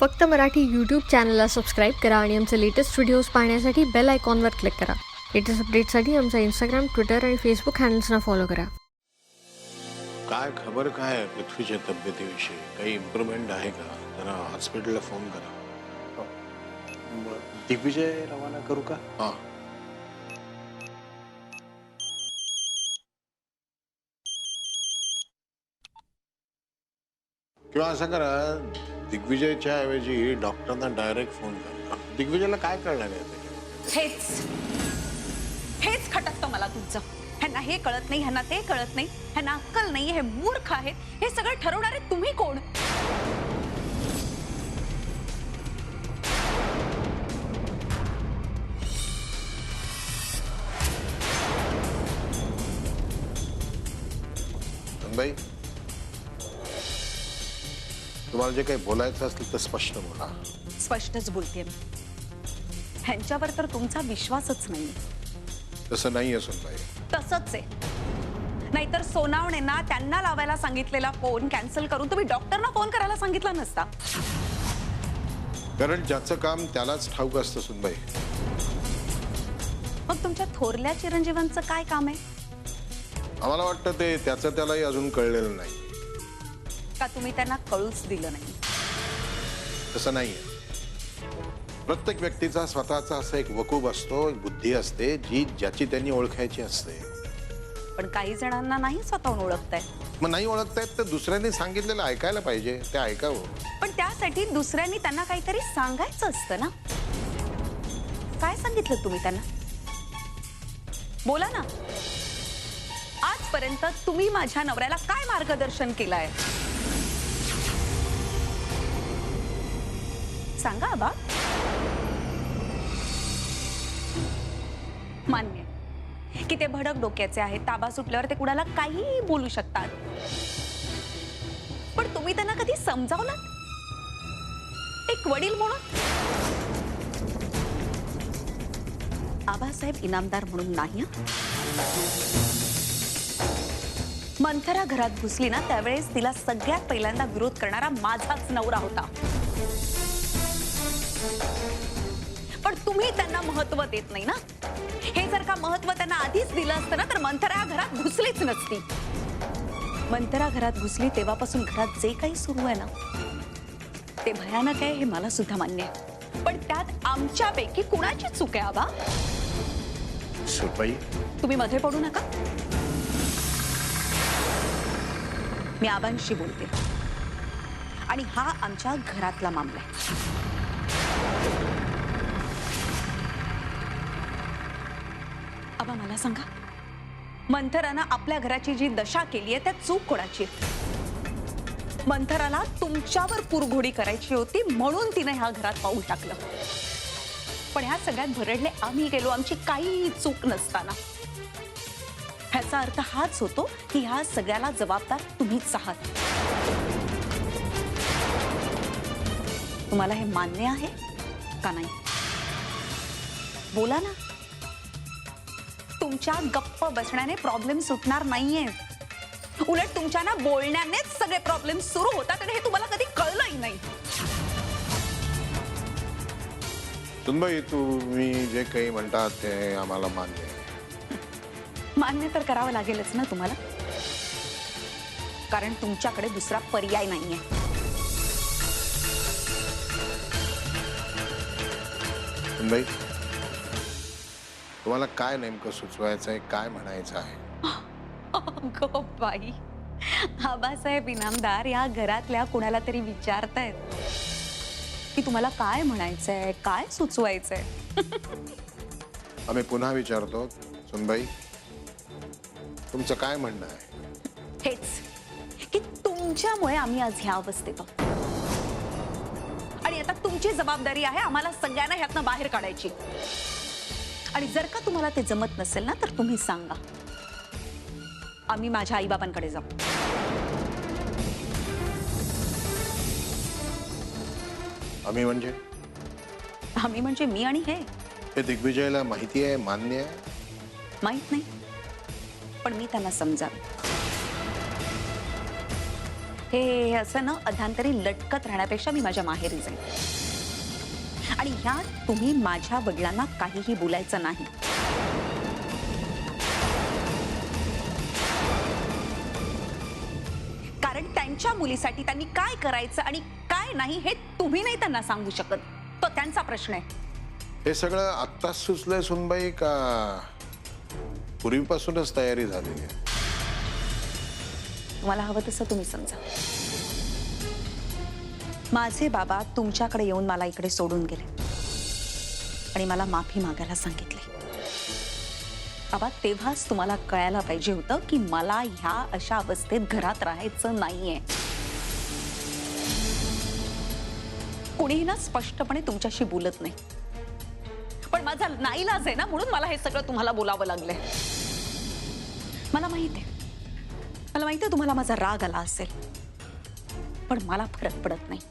फक्त मराठी यूट्यूब चॅनलला सबस्क्राईब करा आणि आमचे लेटेस्ट व्हिडिओज पाहण्यासाठी बेल आयकॉनवर क्लिक करा. लेटेस्ट अपडेट्ससाठी आमचा इंस्टाग्राम, ट्विटर आणि फेसबुक हँडल्सना फॉलो करा. काय खबर काय आहे पृथ्वीच्या तब्येतीविषयी? काही इम्प्रूव्हमेंट आहे का? जरा हॉस्पिटलला फोन करा. दिग्विजय रवाना करू का? हां. किंवा असं करा, दिग्विजयच्या ऐवजी डॉक्टरांना डायरेक्ट फोन करा. दिग्विजयला काय कळणार आहे त्याच्यामध्ये? हेच खटकतं मला तुमचं. ह्यांना हे कळत नाही, ह्यांना ते कळत नाही, ह्यांना अक्कल नाही, हे मूर्ख आहेत. हे सगळं ठरवणारे तुम्ही कोण? बाई, तुम्हाला जे काही बोलायचं असेल तर स्पष्ट बोला. स्पष्टच बोलतेय मी. ह्यांच्यावर तर तुमचा विश्वासच नाही. तसं नाही असून बाई. तसंच आहे. नाहीतर सोनावणेंना त्यांना लावायला सांगितलेला फोन कॅन्सल करून तुम्ही डॉक्टरना फोन करायला सांगितला नसता. कारण ज्याचं काम त्यालाच ठाऊक असतं सुनबाई. मग तुमच्या थोरल्या चिरंजीवांचं काय काम आहे? आम्हाला वाटतं ते त्याचं त्यालाही अजून कळलेलं नाही. का तुम्ही त्यांना कळूच दिलं नाही? तसं नाहीये. प्रत्येक व्यक्तीचा स्वतःचा असा एक वकूब असतो, एक बुद्धी असते जी ज्याची त्यांनी ओळखायची असते. पण काही जणांना नाही स्वतःहून ओळखताय. मग नाही ओळखतायत तर दुसऱ्यांनी सांगितलेलं ऐकायला पाहिजे, ते ऐकावं. पण त्यासाठी दुसऱ्यांनी त्यांना काहीतरी सांगायचं असतं ना. काय सांगितलं तुम्ही त्यांना? बोला ना. आजपर्यंत तुम्ही माझ्या नवऱ्याला काय मार्गदर्शन केलंय? सांगा बा. मान्य की ते भडक डोक्याचे आहेत. ताबा सुटल्यावर ते कुणाला काहीही बोलू शकतात. पण तुम्ही त्यांना कधी समजावलं? एक वडील म्हणून? आबासाहेब इनामदार म्हणून नाही. मंथरा घरात घुसली ना त्यावेळेस तिला सगळ्यात पहिल्यांदा विरोध करणारा माझाच नवरा होता. पण तुम्ही त्यांना महत्व देत नाही ना. हे जर का महत्व त्यांना आधीच दिलं असतं ना तर मंथरा घरात घुसलीच नसती. मंथरा घरात घुसली तेव्हापासून घरात जे काही सुरू आहे ना ते भयानक आहे, हे मला सुद्धा मान्य आहे. पण त्यात आमच्यापैकी कुणाची चूक आहे आबा? सुनबाई, तुम्ही मध्ये पडू नका. मी आबांशी बोलते आणि हा आमच्या घरातला मामला आहे. आबा मला सांगा, मंथरानं आपल्या घराची जी दशा केली आहे त्या चूक कोणाची? मंथराला तुमच्यावर कुरघोडी करायची होती म्हणून तिने ह्या घरात पाऊल टाकलं. पण ह्या सगळ्यात भरडले आम्ही गेलो, आमची काही चूक नसताना. ह्याचा अर्थ हाच होतो की ह्या सगळ्याला जबाबदार तुम्हीच आहात. तुम्हाला हे मान्य आहे का नाही? बोला ना. तुमच्या गप्प बसण्याने प्रॉब्लेम सुटणार नाहीये. उलट तुमच्या ना बोलण्यानेच सगळे प्रॉब्लेम सुरू होतात आणि हे तुम्हाला कधी कळलंही नाही. सुनबाई, तुम्ही जे काही म्हणतात ते आम्हाला मान्य आहे. मान्य तर करावं लागेलच ना तुम्हाला, कारण तुमच्याकडे दुसरा पर्याय नाहीये. सुनबाई, तुम्हाला काय नेमकं सुचवायचं आहे, काय म्हणायचं आहे? अगो बाई, आबासाहेब इनामदार या घरातल्या कुणाला तरी विचारतायत की तुम्हाला काय म्हणायचंय, काय सुचवायचंय? आम्ही पुन्हा विचारतो, सुनबाई, तुमचं काय म्हणणं आहे? हेच की तुमच्यामुळे आम्ही आज ह्या अवस्थेत आहोत आणि आता तुमची जबाबदारी आहे आम्हाला सगळ्यांना ह्यातनं बाहेर काढायची. आणि जर का तुम्हाला ते जमत नसेल ना तर तुम्ही सांगा, आम्ही माझ्या आईबाबांकडे जाऊ. आम्ही म्हणजे? आम्ही म्हणजे मी आणि हे दिग्विजयला माहिती आहे, मान्य आहे? माहित नाही, पण मी त्यांना समजावे. हे असं ना अधांतरी लटकत राहण्यापेक्षा मी माझ्या माहेरी जाईन. आणि ह्यात तुम्ही माझ्या वडिलांना काहीही बोलायचं नाही. कारण त्यांच्या मुलीसाठी त्यांनी काय करायचं आणि काय नाही हे तुम्ही नाही त्यांना सांगू शकत. तो त्यांचा प्रश्न आहे. हे सगळं आत्ताच सुचलंय सुनबाई का पूर्वीपासूनच तयारी झालेली आहे? तुम्हाला हवं तसं तुम्ही समजा. माझे बाबा तुमच्याकडे येऊन मला इकडे सोडून गेले आणि मला माफी मागायला सांगितले. बाबा तेव्हाच तुम्हाला कळायला पाहिजे होतं की मला ह्या अशा अवस्थेत घरात राहायचं नाहीये. कुणीही ना स्पष्टपणे तुमच्याशी बोलत नाही, पण माझा नाईलाज आहे ना, म्हणून मला हे सगळं तुम्हाला बोलावं लागलंय. मला माहिती आहे तुम्हाला माझा राग आला असेल, पण मला फरक पडत नाही.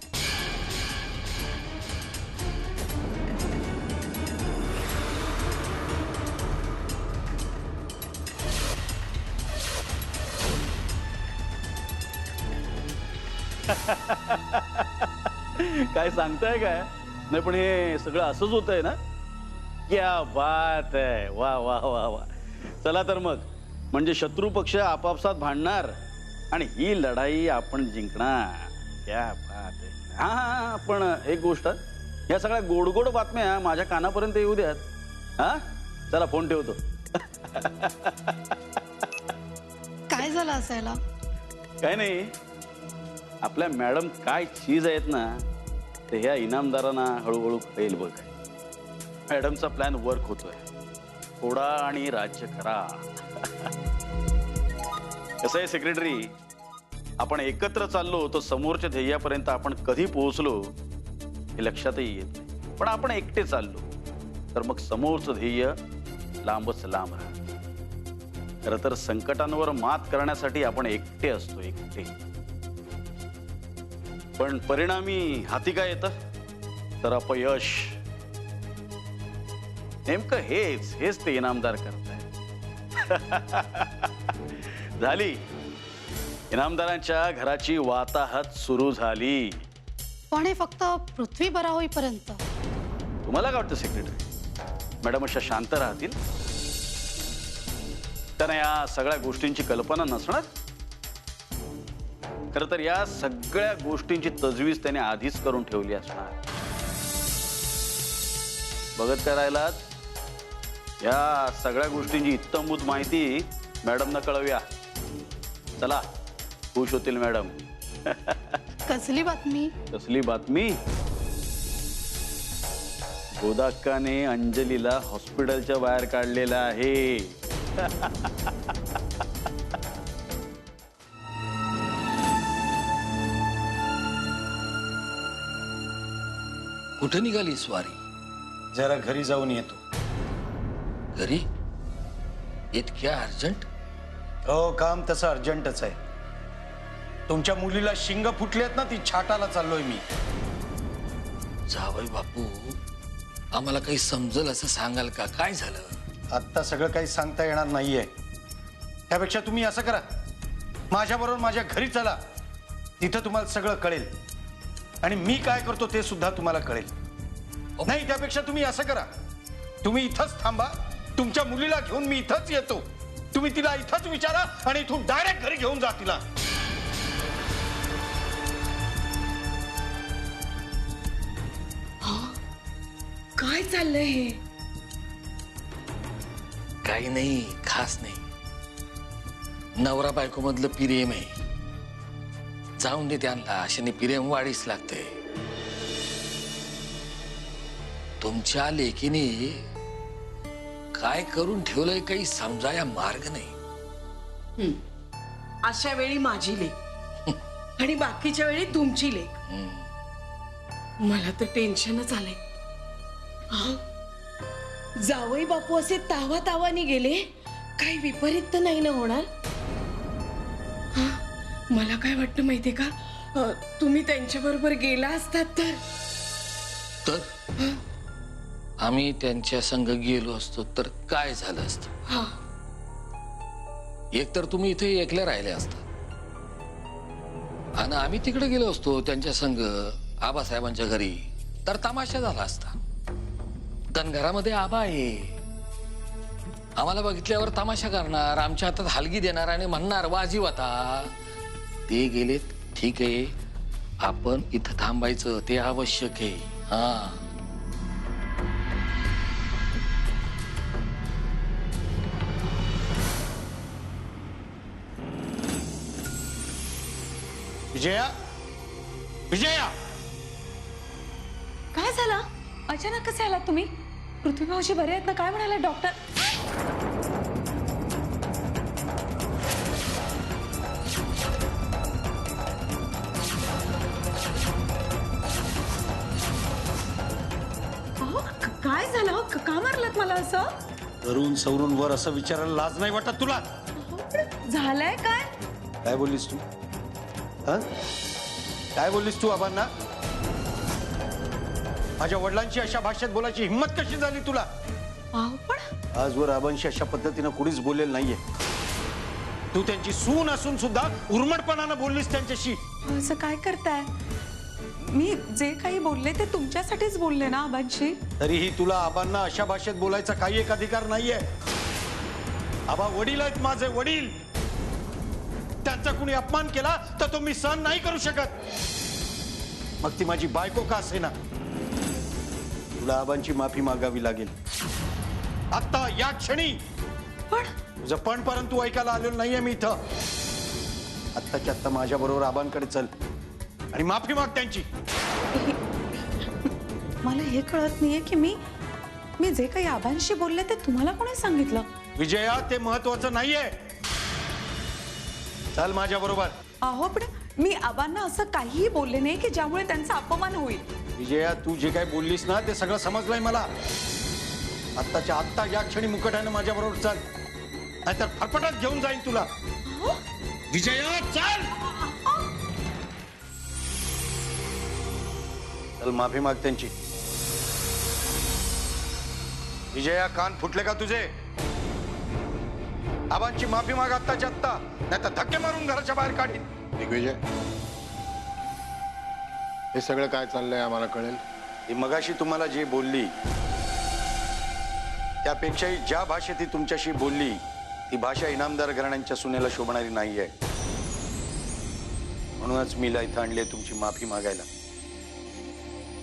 काय सांगताय काय? नाही पण हे सगळं असंच होतंय ना? क्या बात आहे. वा वा वा वा. चला तर मग, म्हणजे शत्रू पक्ष आपापसात भांडणार आणि ही लढाई आपण जिंकणार. क्या बात आहे. हा हा, पण एक गोष्ट, या सगळ्या गोड गोड बातम्या माझ्या कानापर्यंत येऊ द्यात. हा चला फोन ठेवतो. काय झालं असायला? काय नाही, आपल्या मॅडम काय चीज आहेत ना, ते ह्या इनामदारांना हळूहळू कळेल बघ. मॅडमचा प्लॅन वर्क होतोय. फोडा आणि राज्य करा. कसं आहे सेक्रेटरी, आपण एकत्र चाललो तर समोरच्या ध्येयापर्यंत आपण कधी पोहोचलो हे लक्षातही येत नाही. पण आपण एकटे चाललो तर मग समोरचं ध्येय लांबच लांब राहतं. खरं तर संकटांवर मात करण्यासाठी आपण एकटे असतो, एकटे. पण परिणामी हाती काय येतं? तर अपयश. नेमकं हेच ते इनामदार करताय. झाली इनामदारांच्या घराची वाताहत सुरू झाली. पण हे फक्त पृथ्वी बरा होईपर्यंत. तुम्हाला काय वाटतं सेक्रेटरी, मॅडम अशा शांत राहतील? त्यांना या सगळ्या गोष्टींची कल्पना नसणार? खरं तर या सगळ्या गोष्टींची तजवीज त्याने आधीच करून ठेवली असणार. बघत काय राहिलात? या सगळ्या गोष्टींची इत्तमभूत माहिती मॅडमना कळवूया. चला, खुश होतील मॅडम. कसली बातमी? कसली बातमी? गोदाक्काने अंजलीला हॉस्पिटलच्या बाहेर काढलेला आहे. कुठे निघाली स्वारी? जरा घरी जाऊन येतो. घरी? इतक्या अर्जंट? हो, काम तसं अर्जंटच आहे. तुमच्या मुलीला शिंग फुटलेत ना, ती छाटाला चाललोय मी. जावई बापू, आम्हाला काही समजल असं सांगाल का? काय झालं? आत्ता सगळं काही सांगता येणार नाहीये. त्यापेक्षा तुम्ही असं करा, माझ्याबरोबर माझ्या घरी चला. तिथं तुम्हाला सगळं कळेल आणि मी काय करतो ते सुद्धा तुम्हाला कळेल. नाही, त्यापेक्षा तुम्ही असं करा, तुम्ही इथंच थांबा. तुमच्या मुलीला घेऊन मी इथंच येतो. तुम्ही तिला इथंच विचारा आणि इथून डायरेक्ट घरी घेऊन जा तिला. काय चाललंय हे? काही नाही, खास नाही. नवरा बायको मधलं प्रेम आहे. जाऊन दे त्यांना, अशाने प्रेम वाढीच लागते. तुमच्या लेकीने काय करून ठेवलंय काही समजाया मार्ग नाही. अशा वेळी माझी लेक आणि बाकीच्या वेळी तुमची लेक. मला तर टेन्शनच आलंय. जावई बापू असे तावा तावानी गेले, काही विपरीत तर नाही ना होणार? मला काय वाटतं माहितीये का, तुम्ही त्यांच्या बरोबर गेला असतात तर आम्ही त्यांच्या संग गेलो असतो तर काय झालं असतं? एकतर तुम्ही इथे एकल्या राहिले असता आणि आम्ही तिकडे गेलो असतो त्यांच्या संग आबासाहेबांच्या घरी तर तमाशा झाला असता. कारण घरामध्ये आबा आहे. आम्हाला बघितल्यावर तमाशा करणार, आमच्या हातात हलगी देणार आणि म्हणणार वाजीव आता. ते गेलेत ठीक आहे, आपण इथं थांबायचं ते आवश्यक आहे. हा विजया, विजया, काय झालं? अचानक कसे आलात तुम्ही? पृथ्वी भाऊजी बरे आहेत ना? काय म्हणाले डॉक्टर? अहो, काय झालं? का मारलात मला असं? तरुण सवरून वर असं विचारायला लाज नाही वाटत तुला? झालंय काय? काय बोललीस तू? हा? काय बोललीस तू आबांना? माझ्या वडिलांची अशा भाषेत बोलायची हिंमत कशी झाली तुला? अहो पण आजवर आबांशी अशा पद्धतीनं कुणीच बोललेलं नाहीये. तू त्यांची सून असून सुद्धा उर्मटपणानं बोललीस त्यांच्याशी. असं काय करताय? मी जे काही बोलले ते तुमच्यासाठीच बोलले ना आबांशी. तरीही तुला आबांना अशा भाषेत बोलायचा काही एक अधिकार नाहीये. आबा वडील आहेत माझे, वडील. त्यांचा कुणी अपमान केला तर तो मी सहन नाही करू शकत, मग ती माझी बायको का असेना. तुला आबांची माफी मागावी लागेल आता या क्षणी. पण तुझं पण परंतु ऐकायला आलेलो नाहीये मी इथं. आत्ताच्या आत्ता माझ्या बरोबर आबांकडे चल आणि माफी माग त्यांची. मला हे कळत नाहीये की मी जे काही आबांशी बोलले ते तुम्हाला कोणी सांगितलं? विजया, ते महत्वाचं नाहीये. चल माझ्या बरोबर. अहो पण मी आबांना असं काहीही बोलले नाही की ज्यामुळे त्यांचा अपमान होईल. विजया, तू जे काय बोललीस ना ते सगळं समजलंय मला. आत्ताच्या आत्ता या क्षणी मुकट्यानं माझ्या बरोबर चल, नाहीतर फरफटत घेऊन जाईन तुला. विजया चल. चल माफी माग त्यांची. विजया, कान फुटले का तुझे? आबांची माफी माग आत्ताच्या आत्ता, नाहीतर धक्के मारून घराच्या बाहेर काढीन. दिग्विजय, हे सगळं काय चाललंय आम्हाला कळेल. ही मगाशी तुम्हाला जे बोलली त्यापेक्षाही ज्या भाषेत ती तुमच्याशी बोलली ती भाषा इनामदार घराण्यांच्या सुनेला शोभणारी नाहीये. म्हणूनच मीला इथं आणले तुमची माफी मागायला.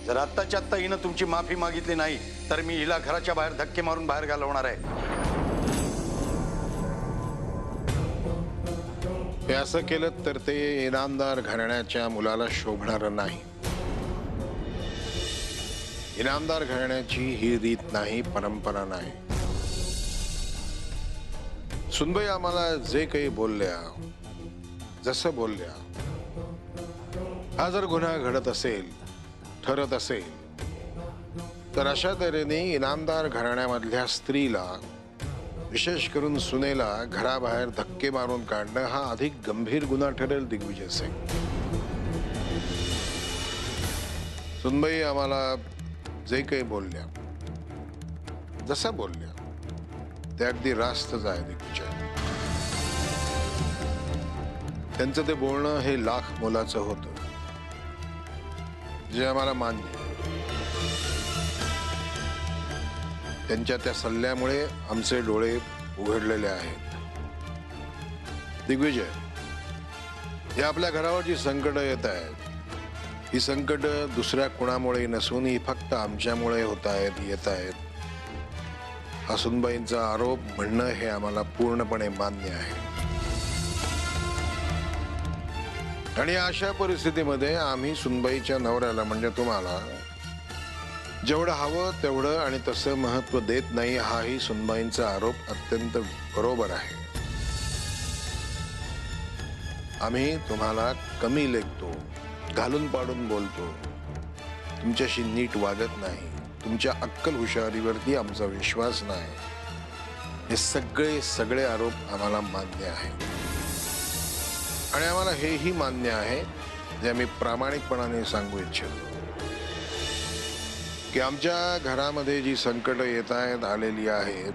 जर आत्ताच्या आत्ता हिनं तुमची माफी मागितली नाही तर मी हिला घराच्या बाहेर धक्के मारून बाहेर घालवणार आहे. हे असं केलं तर ते इनामदार घराण्याच्या मुलाला शोभणार नाही. इनामदार घराण्याची ही रीत नाही, परंपरा नाही. सुनबाई आम्हाला जे काही बोलल्या, जसं बोलल्या, हा जर गुन्हा घडत असेल, ठरत असेल, तर अशा तऱ्हेने इनामदार घराण्यामधल्या स्त्रीला, विशेष करून सुनेला घराबाहेर धक्के मारून काढणं हा अधिक गंभीर गुन्हा ठरेल. दिग्विजय सिंग, सुनबाई आम्हाला जे काही बोलल्या, जसं बोलल्या, ते अगदी रास्तच आहे. दिग्विजय, त्यांचं ते बोलणं हे लाख मोलाचं होतं, जे आम्हाला मान्य आहे. त्यांच्या त्या सल्ल्यामुळे आमचे डोळे उघडलेले आहेत. दिग्विजय, हे आपल्या घरावर जी संकट येत आहेत, ही संकट दुसऱ्या कुणामुळे नसून ही फक्त आमच्यामुळे होत आहेत, येत आहेत. हा सुनबाईंचा आरोप म्हणणं हे आम्हाला पूर्णपणे मान्य आहे. आणि अशा परिस्थितीमध्ये आम्ही सुनबाईच्या नवऱ्याला म्हणजे तुम्हाला जेवढं हवं तेवढं आणि तसं महत्व देत नाही, हाही सुनबाईंचा आरोप अत्यंत बरोबर आहे. आम्ही तुम्हाला कमी लेखतो, घालून पाडून बोलतो, तुमच्याशी नीट वागत नाही, तुमच्या अक्कल हुशारीवरती आमचा विश्वास नाही. हे सगळे आरोप आम्हाला मान्य आहे. आणि आम्हाला हेही मान्य आहे, जे आम्ही प्रामाणिकपणाने सांगू इच्छितो, की आमच्या घरामध्ये जी संकट येत आहेत, आलेली आहेत,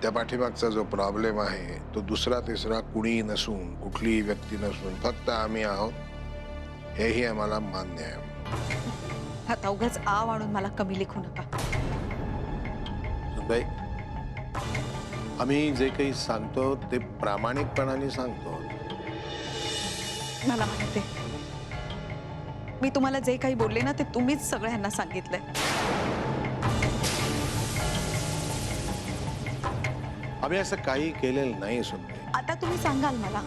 त्या पाठीमागचा जो प्रॉब्लेम आहे तो दुसरा तिसरा कुणीही नसून, कुठलीही व्यक्ती नसून, फक्त आम्ही आहोत. हेही आम्हाला मान्य आहे. आता उगाच आव आणून मला कमी लेखू नका. सुनबाई, आम्ही जे काही सांगतो ते प्रामाणिकपणाने सांगतो. मला माहिती मी तुम्हाला जे काही बोलले ना ते तुम्हीच सगळ्यांना सांगितलंय. आम्ही असं काही केलेलं नाही सुनबाई. आता तुम्ही सांगाल मला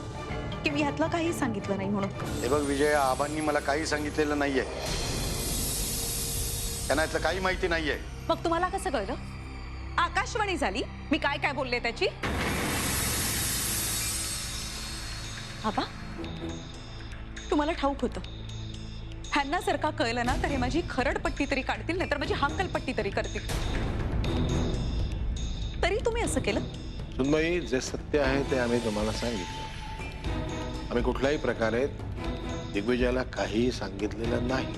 की मी ह्यातलं काही सांगितलं नाही म्हणून. हे बघ विजय, आबांनी मला काही सांगितलेलं नाहीये. त्यांना यातलं काही माहिती नाहीये. मग तुम्हाला कसं कळलं? आकाशवाणी झाली मी काय काय बोलले त्याची. आबा तुम्हाला ठाऊक होतं ह्यांना जर का कळलं ना तर हे माझी खरडपट्टी तरी काढतील, नाहीतर माझी हाकलपट्टी तरी करतील. तरी तुम्ही असं केलं? सुनबाई, जे सत्य आहे ते आम्ही तुम्हाला सांगितलं. आम्ही कुठल्याही प्रकारे दिग्विजयाला काहीही सांगितलेलं नाही.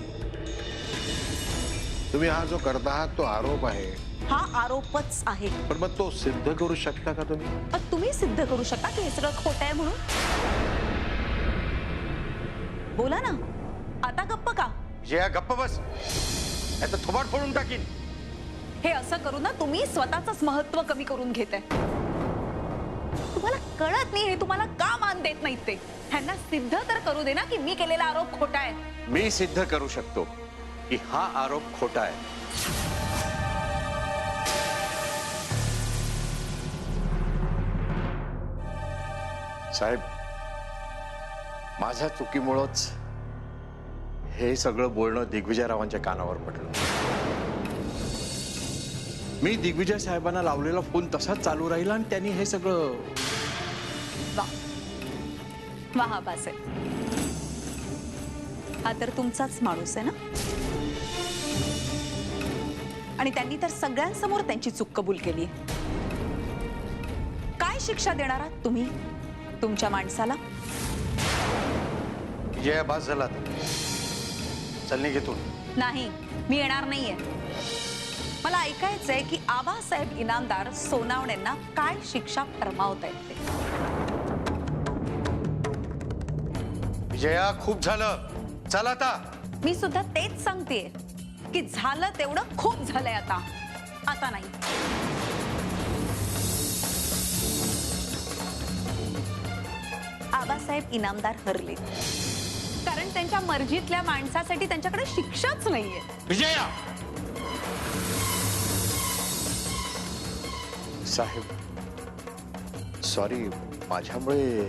तुम्ही हा जो करता आहात तो आरोप आहे. हा आरोपच आहे. पण मग तो सिद्ध करू शकता का तुम्ही? पण तुम्ही सिद्ध करू शकता की हे सगळं खोटं आहे म्हणून. बोला ना, आता गप्प का? विजया गप्प बस, आता थोबाड फोडून टाकीन. हे असं करू ना तुम्ही स्वतःच महत्व कमी करून घेताय. तुम्हाला कळत नाही हे तुम्हाला का मान देत नाहीत ते. ह्यांना सिद्ध तर करू दे ना की मी केलेला आरोप खोटा आहे. मी सिद्ध करू शकतो की हा आरोप खोटा आहे. साहेब, माझ्या चुकीमुळंच हे सगळं बोलणं दिग्विजयरावांच्या कानावर पडलं. मी दिग्विजय साहेबांना लावलेला फोन तसाच चालू राहिला आणि त्यांनी हे सगळं. वा बास आहे. हा तर तुमचाच माणूस आहे ना. आणि त्यांनी तर सगळ्यांसमोर त्यांची चूक कबूल केली. काय शिक्षा देणार आहात तुम्ही तुमच्या माणसाला? विजया बास झाला आता. चल निघेतून. नाही, मी येणार नाहीये. मला ऐकायचंय की आबासाहेब इनामदार सोनावणेंना काय शिक्षा फरमावता येते. विजया खूप झालं, चल आता. मी सुद्धा तेच सांगतेय की झालं तेवढं खूप झालंय आता. आता नाही. आबासाहेब इनामदार हरले कारण त्यांच्या मर्जीतल्या माणसासाठी त्यांच्याकडे शिक्षाच नाहीये. विजया साहेब, सॉरी, माझ्यामुळे